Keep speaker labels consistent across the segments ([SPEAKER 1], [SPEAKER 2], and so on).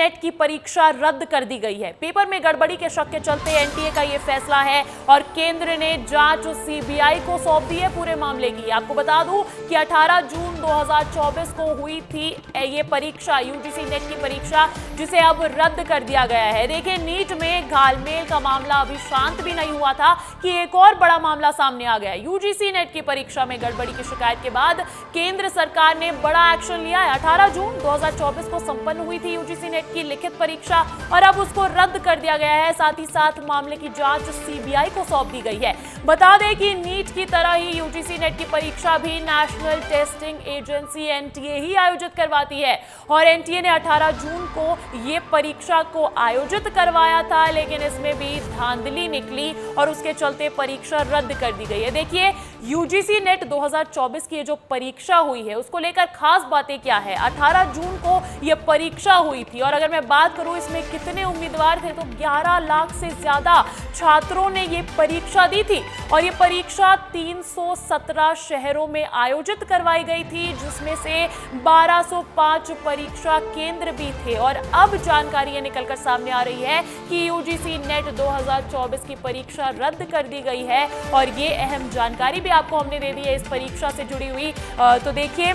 [SPEAKER 1] Net की परीक्षा रद्द कर दी गई है। पेपर में गड़बड़ी के शक के चलते एनटीए का यह फैसला है और केंद्र ने जांच सीबीआई को सौंप दी है पूरे मामले की। आपको बता दूं कि 18 जून 2024 को हुई थी ये परीक्षा, यूजीसी नेट की परीक्षा, जिसे अब रद्द कर दिया गया है। देखिए, नीट में घालमेल का मामला अभी शांत भी नहीं हुआ था कि एक और बड़ा मामला सामने आ गया। यूजीसी नेट की परीक्षा में गड़बड़ी की शिकायत के बाद केंद्र सरकार ने बड़ा एक्शन लिया है। 18 जून 2024 को संपन्न हुई थी यूजीसी नेट की लिखित परीक्षा और अब उसको रद्द कर दिया गया है। साथ ही साथ मामले की जांच सीबीआई को सौंप दी गई है। बता दें कि नीट की तरह ही यूजीसी नेट की परीक्षा भी नेशनल टेस्टिंग एजेंसी एनटीए ही आयोजित करवाती है और एनटीए ने 18 जून को ये परीक्षा को आयोजित करवाया था, लेकिन इसमें भी धांधली निकली और उसके चलते परीक्षा रद्द कर दी गई है। देखिए, यूजीसी नेट 2024 की जो परीक्षा हुई है उसको लेकर खास बातें क्या है। 18 जून को यह परीक्षा हुई थी और अगर मैं बात करूं इसमें कितने उम्मीदवार थे तो 11 लाख से ज्यादा छात्रों ने ये परीक्षा दी थी और ये परीक्षा 317 शहरों में आयोजित करवाई गई थी, जिसमें से 1205 परीक्षा केंद्र भी थे। और अब जानकारी ये निकलकर सामने आ रही है कि यूजीसी नेट 2024 की परीक्षा रद्द कर दी गई है और ये अहम जानकारी भी आपको हमने दे दी है इस परीक्षा से जुड़ी हुई। तो देखिए,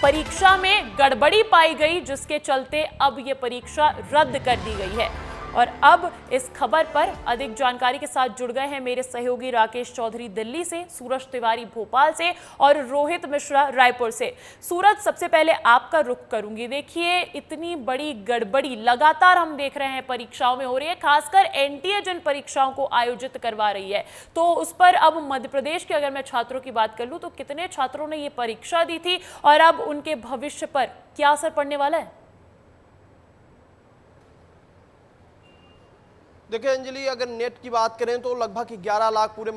[SPEAKER 1] परीक्षा में गड़बड़ी पाई गई जिसके चलते अब ये परीक्षा रद्द कर दी गई है। और अब इस खबर पर अधिक जानकारी के साथ जुड़ गए हैं मेरे सहयोगी राकेश चौधरी दिल्ली से, सूरज तिवारी भोपाल से और रोहित मिश्रा रायपुर से। सूरज, सबसे पहले आपका रुख करूंगी। देखिए, इतनी बड़ी गड़बड़ी लगातार हम देख रहे हैं परीक्षाओं में हो रही है, खासकर एनटीए जिन परीक्षाओं को आयोजित करवा रही है, तो उस पर अब मध्य प्रदेश के अगर मैं छात्रों की बात कर लूं तो कितने छात्रों ने ये परीक्षा दी थी और अब उनके भविष्य पर क्या असर पड़ने वाला है?
[SPEAKER 2] देखिए अंजलि, अगर नेट की बात करें तो लगभग 11 लाख पूरे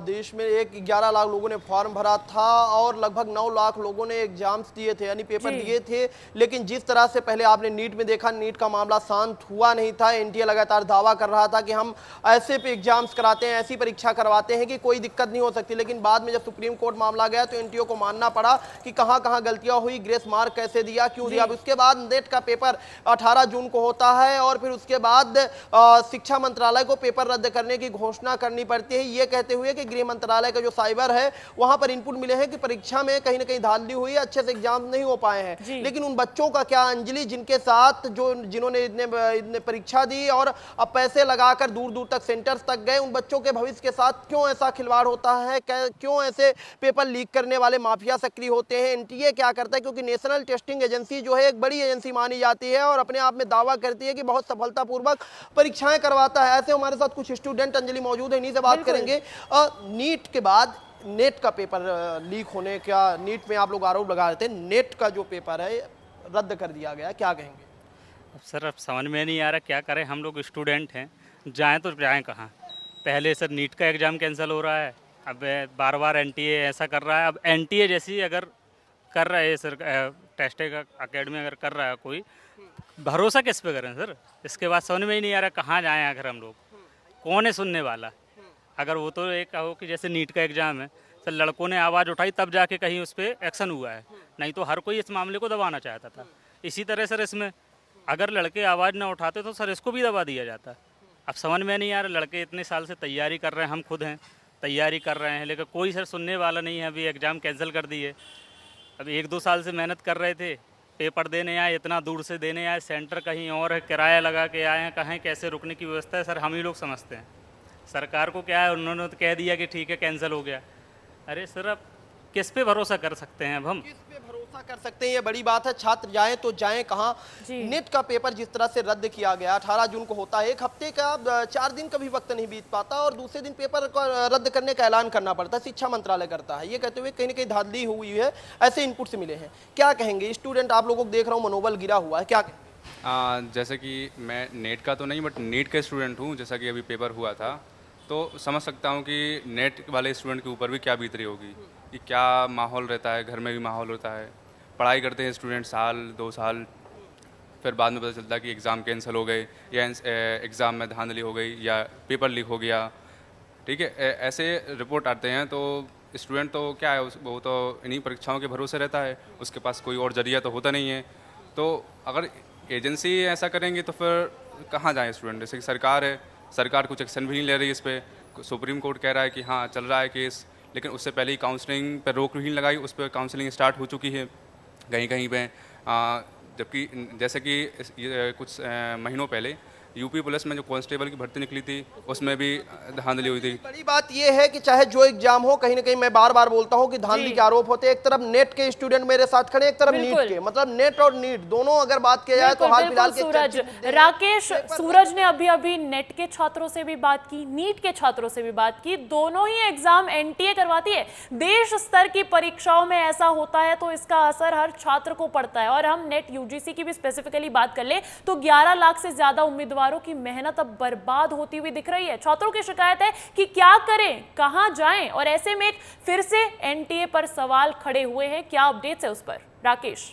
[SPEAKER 2] देश में 11 लाख लोगों ने फॉर्म भरा था और लगभग 9 लाख लोगों ने एग्जाम्स दिए थे, यानी पेपर दिए थे। लेकिन जिस तरह से पहले आपने नीट में देखा, नीट का मामला शांत हुआ नहीं था। एनटीए लगातार दावा कर रहा था कि हम ऐसे पे एग्जाम्स कराते हैं, ऐसी परीक्षा करवाते हैं कि कोई दिक्कत नहीं हो सकती। लेकिन बाद में जब सुप्रीम कोर्ट मामला गया तो एनटीए को मानना पड़ा कि कहाँ कहाँ गलतियां हुई, ग्रेस मार्क कैसे दिया, क्यों दिया। उसके बाद नेट का पेपर 18 जून को होता है और फिर उसके बाद शिक्षा मंत्रालय को पेपर रद्द करने की घोषणा करनी पड़ती है, ये कहते हुए कि गृह मंत्रालय का जो साइबर है वहां पर इनपुट मिले हैं कि परीक्षा में कहीं ना कहीं धांधली हुई है, अच्छे से एग्जाम नहीं हो पाए हैं। लेकिन उन बच्चों का क्या अंजलि, जिनके साथ जिन्होंने इतने परीक्षा दी और अब पैसे लगाकर दूर दूर तक सेंटर्स तक गए, उन बच्चों के भविष्य के साथ क्यों ऐसा खिलवाड़ होता है, क्यों ऐसे पेपर लीक करने वाले माफिया सक्रिय होते हैं। एनटीए क्या करता है, क्योंकि नेशनल टेस्टिंग एजेंसी जो है एक बड़ी एजेंसी मानी जाती है और अपने आप में दावा करती है कि बहुत सफलतापूर्वक परीक्षाएं करवाता है। ऐसे हमारे साथ कुछ स्टूडेंट अंजलि मौजूद है, इन्हीं से बात करेंगे। नीट के बाद नेट का पेपर लीक होने का, नीट में आप लोग आरोप लगा रहे थे, नेट का जो पेपर है रद्द कर दिया गया, क्या कहेंगे?
[SPEAKER 3] सर, अब समझ में नहीं आ रहा क्या करें, हम लोग स्टूडेंट हैं, जाएं तो जाएं कहाँ। पहले सर नीट का एग्ज़ाम कैंसिल हो रहा है, अब बार बार एनटीए ऐसा कर रहा है। अब एनटीए जैसी अगर कर रहा है सर, टेस्ट अकेडमी अगर कर रहा है कोई, भरोसा किस पे करें सर? इसके बाद समझ में ही नहीं आ रहा कहाँ जाएं आखिर हम लोग, कौन है सुनने वाला। अगर वो तो एक कहो कि जैसे नीट का एग्ज़ाम है सर, लड़कों ने आवाज़ उठाई तब जाके कहीं उस पर एक्शन हुआ है, नहीं तो हर कोई इस मामले को दबाना चाहता था। इसी तरह सर इसमें अगर लड़के आवाज़ ना उठाते तो सर इसको भी दबा दिया जाता। अब समझ में नहीं आ रहा, लड़के इतने साल से तैयारी कर रहे हैं, हम खुद हैं तैयारी कर रहे हैं, लेकिन कोई सर सुनने वाला नहीं है। अभी एग्ज़ाम कैंसिल कर दिए, अभी 1-2 साल से मेहनत कर रहे थे, पेपर देने आए, इतना दूर से देने आए, सेंटर कहीं और है, किराया लगा के आए हैं, कहीं कैसे रुकने की व्यवस्था है सर हम ही लोग समझते हैं। सरकार को क्या है, उन्होंने तो कह दिया कि ठीक है कैंसिल हो गया। अरे सर, अब किस पे भरोसा कर सकते हैं? अब हम
[SPEAKER 2] किस पे भरोसा कर सकते हैं, ये बड़ी बात है। छात्र जाएं तो जाएं कहाँ? नेट का पेपर जिस तरह से रद्द किया गया, 18 जून को होता है, एक हफ्ते का 4 दिन का भी वक्त नहीं बीत पाता और दूसरे दिन पेपर को रद्द करने का ऐलान करना पड़ता है, शिक्षा मंत्रालय करता है, ये कहते हुए कहीं ना कहीं धांधली हुई है, ऐसे इनपुट से मिले हैं। क्या कहेंगे? स्टूडेंट आप लोगों को देख रहा हूँ, मनोबल गिरा हुआ है, क्या कहेंगे?
[SPEAKER 4] जैसे कि मैं नेट का तो नहीं बट नीट का स्टूडेंट हूँ, जैसा कि अभी पेपर हुआ था, तो समझ सकता हूँ कि नेट वाले स्टूडेंट के ऊपर भी क्या बीत रही होगी, कि क्या माहौल रहता है, घर में भी माहौल होता है, पढ़ाई करते हैं स्टूडेंट 1-2 साल, फिर बाद में पता चलता है कि एग्ज़ाम कैंसिल हो गए या एग्ज़ाम में धांधली हो गई या पेपर लीक हो गया, ठीक है, ऐसे रिपोर्ट आते हैं। तो स्टूडेंट तो क्या है, वो तो इन्हीं परीक्षाओं के भरोसे रहता है, उसके पास कोई और जरिया तो होता नहीं है। तो अगर एजेंसी ऐसा करेंगे तो फिर कहाँ जाएँ स्टूडेंट। जैसे कि सरकार है, सरकार कुछ एक्शन भी नहीं ले रही इस पे। सुप्रीम कोर्ट कह रहा है कि हाँ चल रहा है केस, लेकिन उससे पहले ही काउंसलिंग पर रोक नहीं लगाई, उस पर काउंसलिंग स्टार्ट हो चुकी है कहीं कहीं पे। जबकि जैसे कि कुछ महीनों पहले यूपी पुलिस में जो कांस्टेबल की भर्ती निकली थी उसमें भी धांधली हुई थी।
[SPEAKER 2] बड़ी बात यह है कि चाहे जो एग्जाम हो, कहीं ना कहीं मैं बार बार बोलता हूं कि धांधली के आरोप होते हैं। एक तरफ नेट के स्टूडेंट मेरे साथ खड़े, एक तरफ नीट के, मतलब नेट और नीट दोनों अगर बात किया जाए तो हाल फिलहाल के
[SPEAKER 1] सूरज, राकेश, सूरज ने अभी अभी नेट के छात्रों से भी बात की, नीट के छात्रों से भी बात की। दोनों ही एग्जाम एनटीए करवाती है। देश स्तर की परीक्षाओं में ऐसा होता है तो इसका असर हर छात्र को पड़ता है। और हम नेट यूजीसी की भी स्पेसिफिकली बात कर ले तो 11 लाख से ज्यादा उम्मीदवारों की मेहनत अब बर्बाद होती हुई दिख रही है। छात्रों की शिकायत है कि क्या करें, कहां जाएं, और ऐसे में एक फिर से एनटीए पर सवाल खड़े हुए हैं। क्या अपडेट्स है उस पर, राकेश?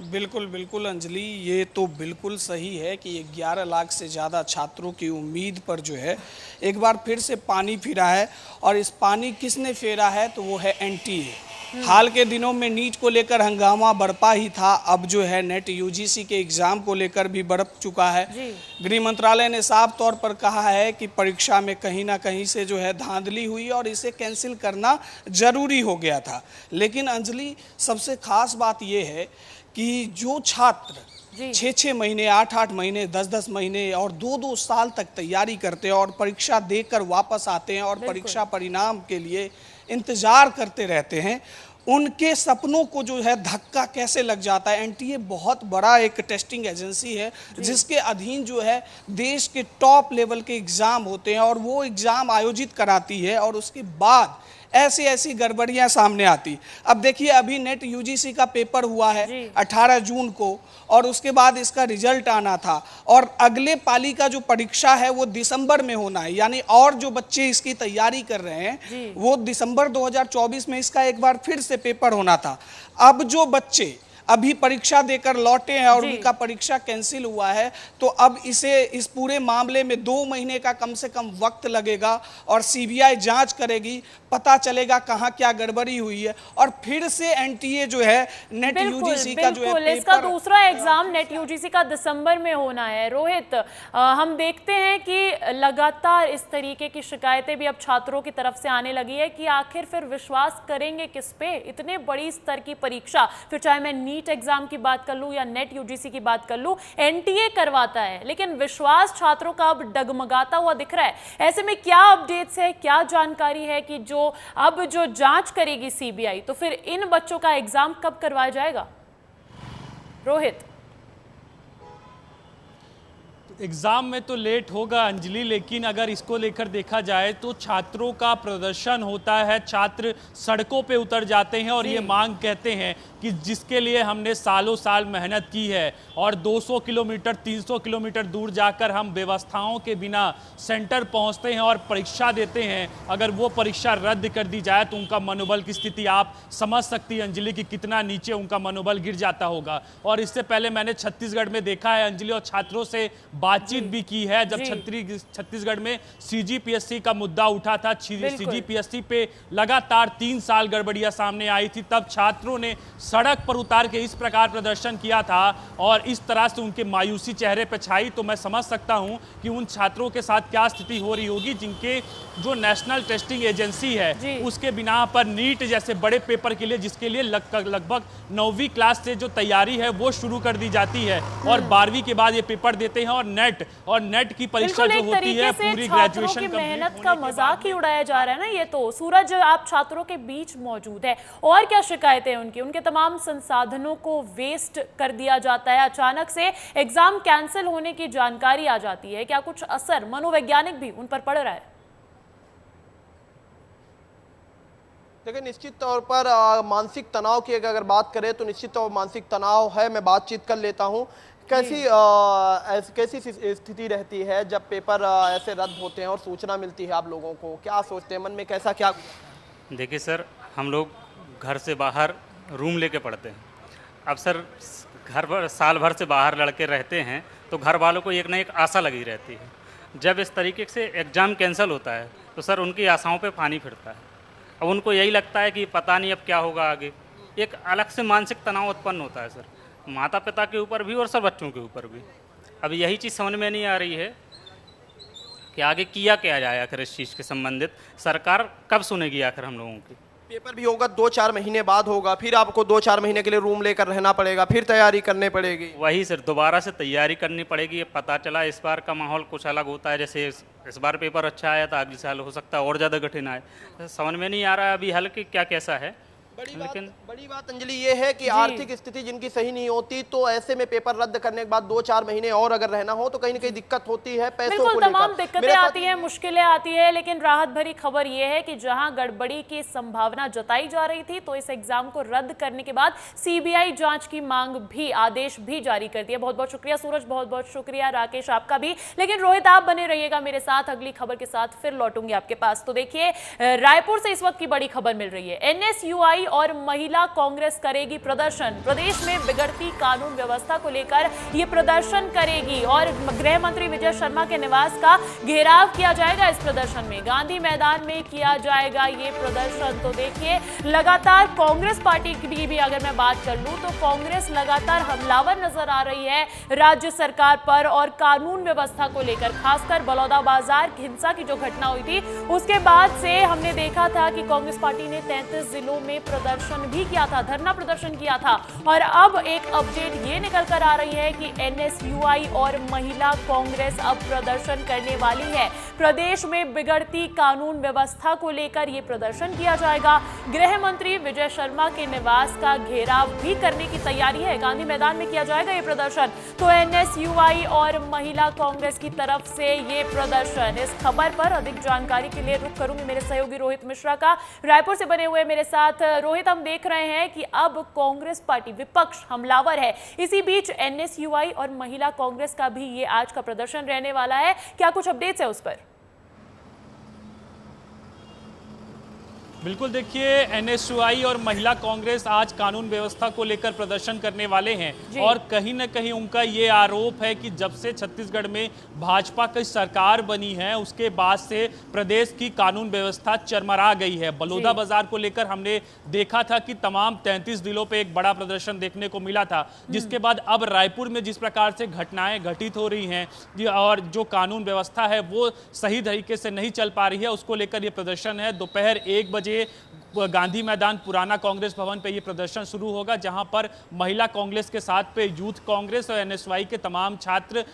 [SPEAKER 5] बिल्कुल बिल्कुल अंजलि, ये तो बिल्कुल सही है कि 11 लाख से ज़्यादा छात्रों की उम्मीद पर जो है एक बार फिर से पानी फिरा है। और इस पानी किसने फेरा है तो वो है एनटीए। हाल के दिनों में नीट को लेकर हंगामा बरपा ही था, अब जो है नेट यूजीसी के एग्ज़ाम को लेकर भी बरप चुका है। गृह मंत्रालय ने साफ तौर पर कहा है कि परीक्षा में कहीं ना कहीं से जो है धांधली हुई और इसे कैंसिल करना ज़रूरी हो गया था। लेकिन अंजलि, सबसे खास बात यह है कि जो छात्र 6-6 महीने, 8-8 महीने, 10-10 महीने और 2-2 साल तक तैयारी करते हैं और परीक्षा देकर वापस आते हैं और परीक्षा परिणाम के लिए इंतज़ार करते रहते हैं, उनके सपनों को जो है धक्का कैसे लग जाता है। एनटीए बहुत बड़ा एक टेस्टिंग एजेंसी है जिसके अधीन जो है देश के टॉप लेवल के एग्ज़ाम होते हैं और वो एग्ज़ाम आयोजित कराती है और उसके बाद ऐसी ऐसी गड़बड़ियां सामने आती। अब देखिए, अभी नेट यूजीसी का पेपर हुआ है 18 जून को और उसके बाद इसका रिजल्ट आना था और अगले पाली का जो परीक्षा है वो दिसंबर में होना है। यानी और जो बच्चे इसकी तैयारी कर रहे हैं वो दिसंबर 2024 में इसका एक बार फिर से पेपर होना था। अब जो बच्चे अभी परीक्षा देकर लौटे हैं और उनका परीक्षा कैंसिल हुआ है तो अब इस पूरे मामले में 2 महीने का कम से कम वक्त लगेगा और सीबीआई जांच करेगी, पता चलेगा कहां क्या गड़बड़ी हुई है और फिर से एनटीए जो है नेट यूजीसी का जो है
[SPEAKER 1] इसका दूसरा एग्जाम नेट यूजीसी का दिसंबर में होना है। रोहित, हम देखते हैं कि लगातार इस तरीके की शिकायतें भी अब छात्रों की तरफ से आने लगी है कि आखिर फिर विश्वास करेंगे किस पे? इतने बड़ी स्तर की परीक्षा, फिर चाहे मैं नीट एग्जाम की बात कर लूं या नेट यूजीसी की बात कर लूं, एनटीए करवाता है, लेकिन विश्वास छात्रों का अब डगमगाता हुआ दिख रहा है। ऐसे में क्या अपडेट्स है, क्या जानकारी है कि अब जो जांच करेगी सीबीआई तो फिर इन बच्चों का एग्जाम कब करवाया जाएगा? रोहित,
[SPEAKER 6] एग्ज़ाम में तो लेट होगा अंजलि, लेकिन अगर इसको लेकर देखा जाए तो छात्रों का प्रदर्शन होता है, छात्र सड़कों पे उतर जाते हैं और ये मांग कहते हैं कि जिसके लिए हमने सालों साल मेहनत की है और 200 किलोमीटर 300 किलोमीटर दूर जाकर हम व्यवस्थाओं के बिना सेंटर पहुंचते हैं और परीक्षा देते हैं, अगर वो परीक्षा रद्द कर दी जाए तो उनका मनोबल की स्थिति आप समझ सकती हैं अंजलि कि कितना नीचे उनका मनोबल गिर जाता होगा। और इससे पहले मैंने छत्तीसगढ़ में देखा है अंजलि और छात्रों से बातचीत भी की है जब छत्तीसगढ़ में सीजीपीएससी का मुद्दा उठा था। सीजीपीएससी पे लगातार 3 साल गड़बड़ियां सामने आई थी, तब छात्रों ने सड़क पर उतार के इस प्रकार प्रदर्शन किया था और इस तरह से उनके मायूसी चेहरे पर छाई। तो मैं समझ सकता हूं कि उन छात्रों के साथ क्या स्थिति हो रही होगी जिनके जो नेशनल टेस्टिंग एजेंसी है उसके बिना पर नीट जैसे बड़े पेपर के लिए, जिसके लिए लगभग 9वीं क्लास से जो तैयारी है वो शुरू कर दी जाती है और 12वीं के बाद ये पेपर देते हैं और नेट की परीक्षा जो होती है पूरी ग्रेजुएशन
[SPEAKER 1] की मेहनत का मजाक ही उड़ाया जा रहा है ना ये तो। सूरज, आप छात्रों के बीच मौजूद है, और क्या शिकायतें हैं उनके तमाम संसाधनों को वेस्ट कर दिया जाता है, अचानक से एग्जाम कैंसिल होने की जानकारी आ जाती है, क्या कुछ असर मनोवैज्ञानिक भी उन पर पड़ रहा है?
[SPEAKER 2] देखिए, निश्चित तौर पर मानसिक तनाव की अगर बात करें तो निश्चित तौर मानसिक तनाव है। मैं बातचीत कर लेता हूं। कैसी स्थिति रहती है जब पेपर ऐसे रद्द होते हैं और सूचना मिलती है आप लोगों को? क्या सोचते हैं मन में, कैसा क्या?
[SPEAKER 3] देखिए सर, हम लोग घर से बाहर रूम लेके पढ़ते हैं। अब सर घर भर साल भर से बाहर लड़के रहते हैं तो घर वालों को एक ना एक आशा लगी रहती है। जब इस तरीके से एग्ज़ाम कैंसिल होता है तो सर उनकी आशाओं पे पानी फिरता है। अब उनको यही लगता है कि पता नहीं अब क्या होगा आगे, एक अलग से मानसिक तनाव उत्पन्न होता है सर, माता पिता के ऊपर भी और सर बच्चों के ऊपर भी। अब यही चीज़ समझ में नहीं आ रही है कि आगे किया क्या जाए आखिर इस चीज़ के संबंधित, सरकार कब सुनेगी आखिर हम लोगों की।
[SPEAKER 2] पेपर भी होगा 2-4 महीने बाद होगा, फिर आपको 2-4 महीने के लिए रूम लेकर रहना पड़ेगा, फिर तैयारी करनी पड़ेगी।
[SPEAKER 3] वही सर दोबारा से तैयारी करनी पड़ेगी। ये पता चला इस बार का माहौल कुछ अलग होता है, जैसे इस बार पेपर अच्छा आया था, अगले साल हो सकता है और ज़्यादा कठिन आए। समझ में नहीं आ रहा है अभी हल कि क्या कैसा है।
[SPEAKER 2] बड़ी बात अंजलि ये है कि आर्थिक स्थिति जिनकी सही नहीं होती तो ऐसे में पेपर रद्द करने के बाद 2-4 महीने और अगर रहना हो तो कहीं ना कहीं दिक्कत होती है पैसों को
[SPEAKER 1] बिल्कुल
[SPEAKER 2] लेकर।
[SPEAKER 1] तमाम दिक्कतें आती हैं, मुश्किलें आती है, लेकिन राहत भरी खबर ये है कि जहां गड़बड़ी की संभावना जताई जा रही थी तो इस एग्जाम को रद्द करने के बाद सीबीआई जांच की मांग भी, आदेश भी जारी कर दिया। बहुत बहुत शुक्रिया सूरज, बहुत बहुत शुक्रिया राकेश आपका भी। लेकिन रोहित आप बने रहिएगा मेरे साथ, अगली खबर के साथ फिर लौटूंगी आपके पास। तो देखिए रायपुर से इस वक्त की बड़ी खबर मिल रही है, एनएसयूआई और महिला कांग्रेस करेगी प्रदर्शन। प्रदेश में बिगड़ती कानून व्यवस्था को लेकर ये प्रदर्शन करेगी और गृह मंत्री विजय शर्मा के निवास का घेराव किया जाएगा। इस प्रदर्शन में गांधी मैदान में किया जाएगा ये प्रदर्शन। तो देखिए लगातार कांग्रेस पार्टी की भी अगर मैं बात कर लूं तो कांग्रेस लगातार हमलावर नजर आ रही है राज्य सरकार पर और कानून व्यवस्था को लेकर, खासकर बलौदा बाजार हिंसा की जो घटना हुई थी उसके बाद से हमने देखा था कि कांग्रेस पार्टी ने 33 जिलों में प्रदर्शन भी किया था, धरना प्रदर्शन किया था। और अब एक अपडेट ये निकल कर आ रही है कि एनएसयूआई और महिला कांग्रेस अब प्रदर्शन करने वाली है। प्रदेश में बिगड़ती कानून व्यवस्था को लेकर यह प्रदर्शन किया जाएगा। गृह मंत्री विजय शर्मा के निवास का घेराव भी करने की तैयारी है, गांधी मैदान में किया जाएगा ये प्रदर्शन। तो एनएसयूआई और महिला कांग्रेस की तरफ से ये प्रदर्शन। इस खबर पर अधिक जानकारी के लिए रुख करूंगी मेरे सहयोगी रोहित मिश्रा का, रायपुर से बने हुए मेरे साथ। रोहित, हम देख रहे हैं कि अब कांग्रेस पार्टी विपक्ष हमलावर है, इसी बीच एनएसयूआई और महिला कांग्रेस का भी ये आज का प्रदर्शन रहने वाला है। क्या कुछ अपडेट्स है उस पर?
[SPEAKER 6] बिल्कुल, देखिए एनएसयूआई और महिला कांग्रेस आज कानून व्यवस्था को लेकर प्रदर्शन करने वाले हैं और कहीं ना कहीं उनका ये आरोप है कि जब से छत्तीसगढ़ में भाजपा की सरकार बनी है उसके बाद से प्रदेश की कानून व्यवस्था चरमरा गई है। बलौदा बाजार को लेकर हमने देखा था कि तमाम 33 जिलों पे एक बड़ा प्रदर्शन देखने को मिला था, जिसके बाद अब रायपुर में जिस प्रकार से घटनाएं घटित हो रही हैं और जो कानून व्यवस्था है वो सही तरीके से नहीं चल पा रही है, उसको लेकर ये प्रदर्शन है। दोपहर 1 बजे गांधी मैदान पुराना कांग्रेस भवन पे ये प्रदर्शन शुरू होगा, जहां पर महिला कांग्रेस के साथ पे यूथ कांग्रेस और एनएसयूआई के तमाम छात्र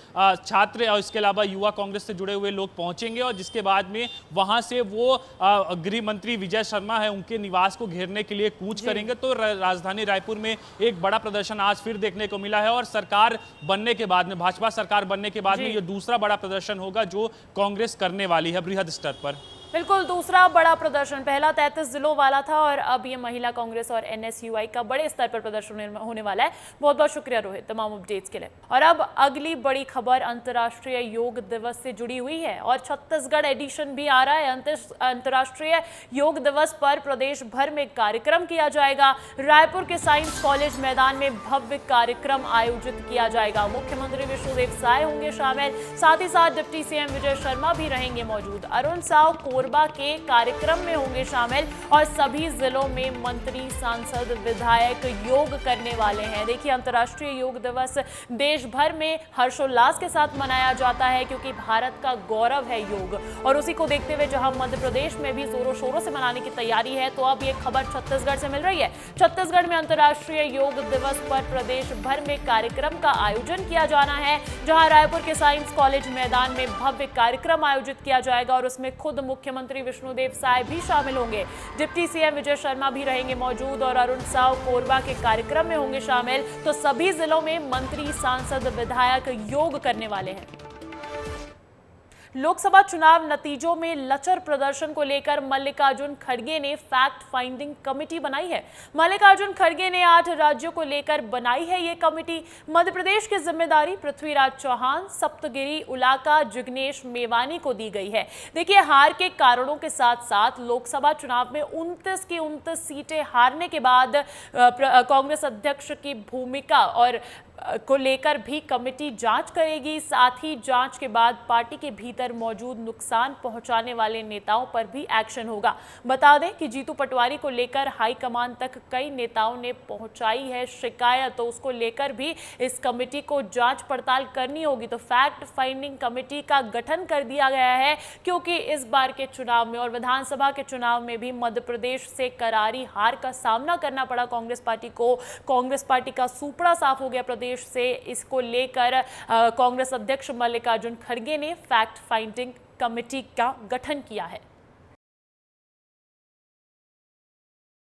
[SPEAKER 6] और इसके अलावा युवा कांग्रेस से जुड़े हुए लोग पहुंचेंगे और जिसके बाद में वहां से वो गृह मंत्री विजय शर्मा है उनके निवास को घेरने के लिए कूच करेंगे। तो राजधानी रायपुर में एक बड़ा प्रदर्शन आज फिर देखने को मिला है और सरकार बनने के बाद में, भाजपा सरकार बनने के बाद में ये दूसरा बड़ा प्रदर्शन होगा जो कांग्रेस करने वाली है बृहद स्तर पर।
[SPEAKER 1] बिल्कुल, दूसरा बड़ा प्रदर्शन, पहला 33 जिलों वाला था और अब ये महिला कांग्रेस और एनएसयूआई का बड़े स्तर पर प्रदर्शन होने वाला है। बहुत बहुत शुक्रिया रोहित तमाम अपडेट्स के लिए। और अब अगली बड़ी खबर अंतर्राष्ट्रीय योग दिवस से जुड़ी हुई है और छत्तीसगढ़ एडिशन भी आ रहा है। अंतर्राष्ट्रीय योग दिवस पर प्रदेश भर में कार्यक्रम किया जाएगा। रायपुर के साइंस कॉलेज मैदान में भव्य कार्यक्रम आयोजित किया जाएगा। मुख्यमंत्री विष्णुदेव साय होंगे शामिल, साथ ही साथ डिप्टी सीएम विजय शर्मा भी रहेंगे मौजूद। अरुण साव कोरबा के कार्यक्रम में होंगे शामिल और सभी जिलों में मंत्री, सांसद, विधायक योग करने वाले हैं। देखिए अंतर्राष्ट्रीय योग दिवस देश भर में हर्षोल्लास के साथ मनाया जाता है क्योंकि भारत का गौरव है योग, और उसी को देखते हुए जहां मध्य प्रदेश में भी जोरों शोरों से मनाने की तैयारी है, तो अब ये खबर छत्तीसगढ़ से मिल रही है। छत्तीसगढ़ में अंतर्राष्ट्रीय योग दिवस पर प्रदेश भर में कार्यक्रम का आयोजन किया जाना है, जहां रायपुर के साइंस कॉलेज मैदान में भव्य कार्यक्रम आयोजित किया जाएगा और उसमें खुद मुख्यमंत्री विष्णुदेव साय भी शामिल होंगे। डिप्टी सीएम विजय शर्मा भी रहेंगे मौजूद और अरुण साव कोरबा के कार्यक्रम में होंगे शामिल। तो सभी जिलों में मंत्री, सांसद, विधायक योग करने वाले हैं। लोकसभा चुनाव नतीजों में लचर प्रदर्शन को लेकर मल्लिकार्जुन खड़गे ने फैक्ट फाइंडिंग कमेटी बनाई है। मल्लिकार्जुन खड़गे ने 8 राज्यों को लेकर बनाई है ये कमेटी। मध्य प्रदेश की जिम्मेदारी पृथ्वीराज चौहान, सप्तगिरी, उलाका, जिग्नेश मेवानी को दी गई है। देखिए हार के कारणों के साथ साथ लोकसभा चुनाव में 29 की 29 सीटें हारने के बाद कांग्रेस अध्यक्ष की भूमिका और को लेकर भी कमेटी जांच करेगी। साथ ही जांच के बाद पार्टी के भीतर लेकर मौजूद नुकसान पहुंचाने वाले नेताओं पर भी एक्शन होगा। बता दें कि जीतू पटवारी को लेकर हाईकमान तक कई नेताओं ने पहुंचाई है शिकायत, तो उसको लेकर भी इस कमेटी को जांच पड़ताल करनी होगी। तो फैक्ट फाइंडिंग कमेटी का गठन कर दिया गया है, क्योंकि इस बार के चुनाव में और विधानसभा के चुनाव में भी मध्य प्रदेश से करारी हार का सामना करना पड़ा कांग्रेस पार्टी को। कांग्रेस पार्टी का सूपड़ा साफ हो गया प्रदेश से। इसको लेकर कांग्रेस अध्यक्ष मल्लिकार्जुन खड़गे ने फैक्ट फाइंडिंग कमेटी का गठन किया है।